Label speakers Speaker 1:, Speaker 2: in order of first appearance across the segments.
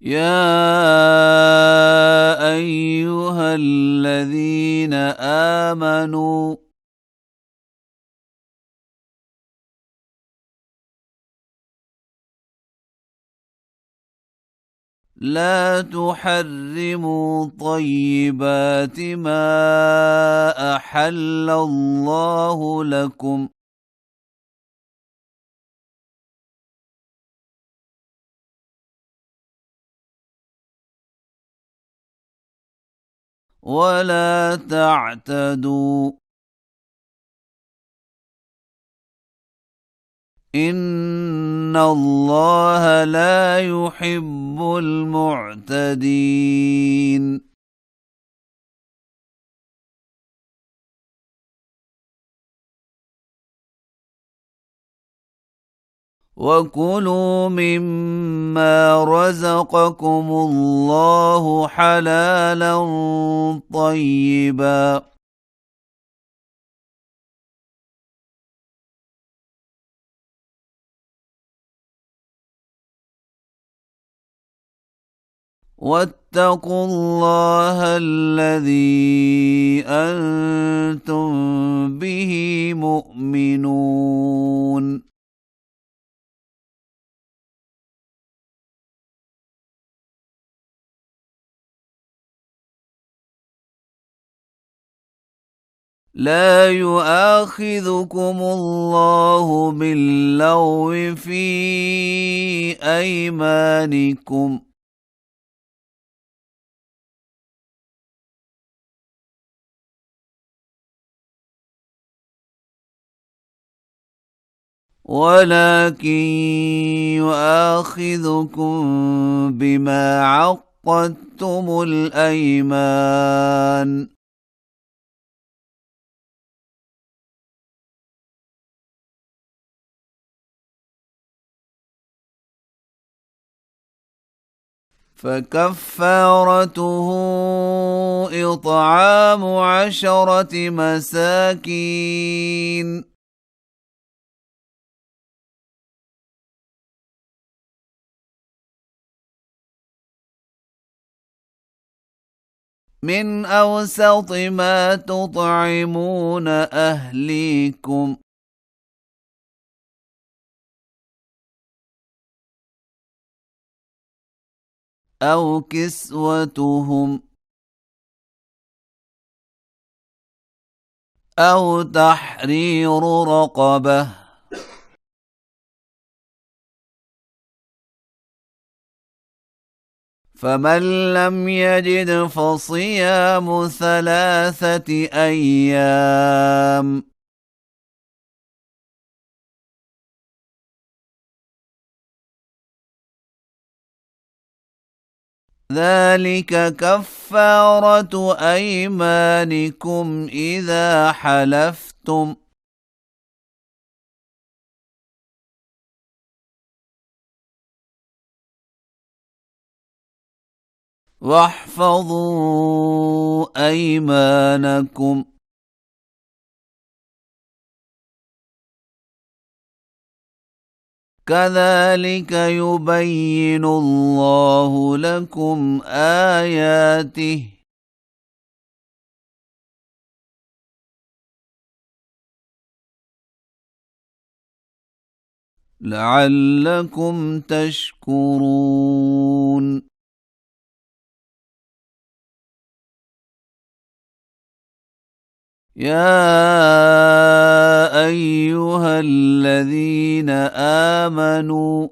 Speaker 1: يا أيها الذين آمنوا لا تحرموا طيبات ما أحل الله لكم ولا تعتدوا إن الله لا يحب المعتدين وكلوا مما رزقكم الله حلالا طيبا واتقوا الله الذي أنتم به مؤمنون لا يؤاخذكم الله باللغو في أيمانكم ولكن يؤاخذكم بما عقدتم الأيمان فكفارته إطعام 10 مساكين من أوسط ما تطعمون أهليكم أو كسوتهم أو تحرير رقبة فمن لم يجد فصيام 3 أيام ذلك كفارة أيمانكم إذا حلفتم واحفظوا أيمانكم كذلك يبين الله لكم آياته لعلكم تشكرون يا أيها الذين آمنوا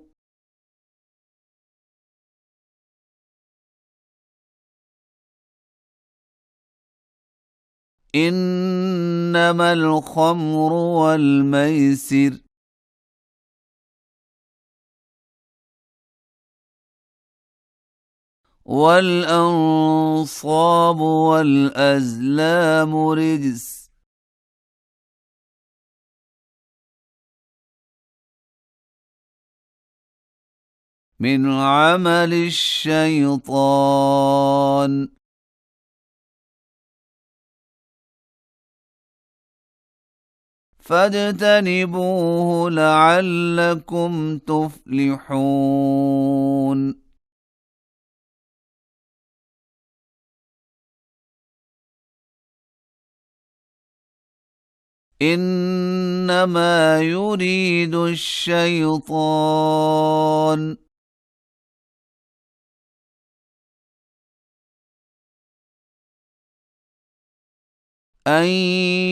Speaker 1: إنما الخمر والميسر والأنصاب والأزلام رجس من عمل الشيطان فاجتنبوه لعلكم تفلحون إنما يريد الشيطان أن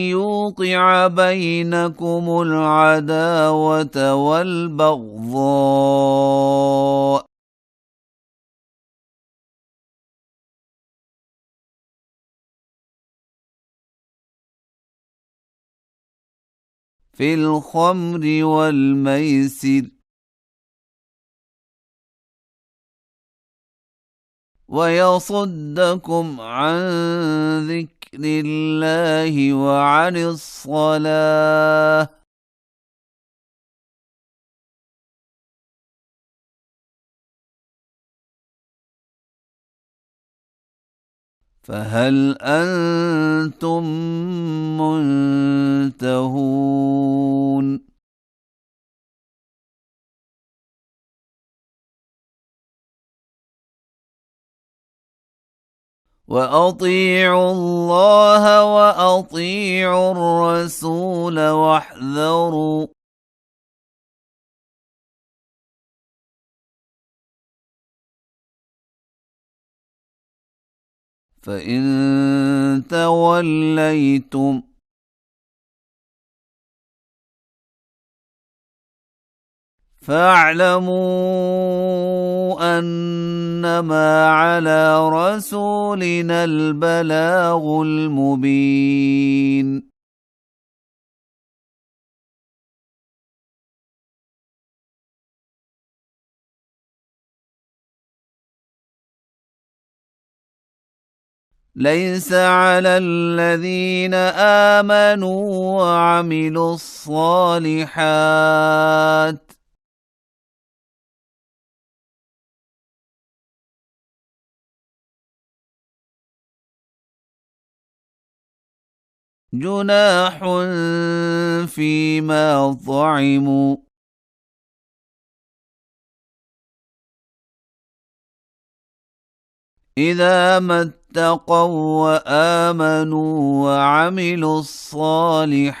Speaker 1: يوقع بينكم العداوة والبغضاء في الخمر والميسر ويصدكم عن ذكر الله وعن الصلاة فهل أنتم منتهون وأطيعوا الله وأطيعوا الرسول واحذروا فإن توليتم فاعلموا أنما على رسولنا البلاغ المبين ليس على الذين آمنوا وعملوا الصالحات جناح فيما طعموا إذا ما اتقوا وآمنوا وعملوا الصالحات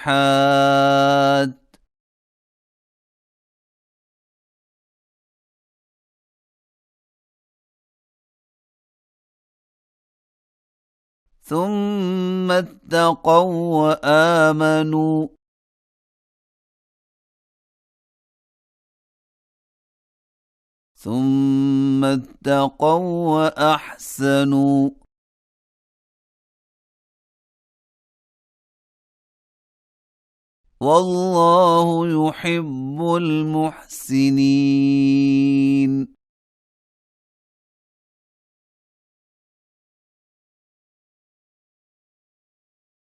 Speaker 1: ثم اتقوا وآمنوا ثم اتقوا وأحسنوا والله يحب المحسنين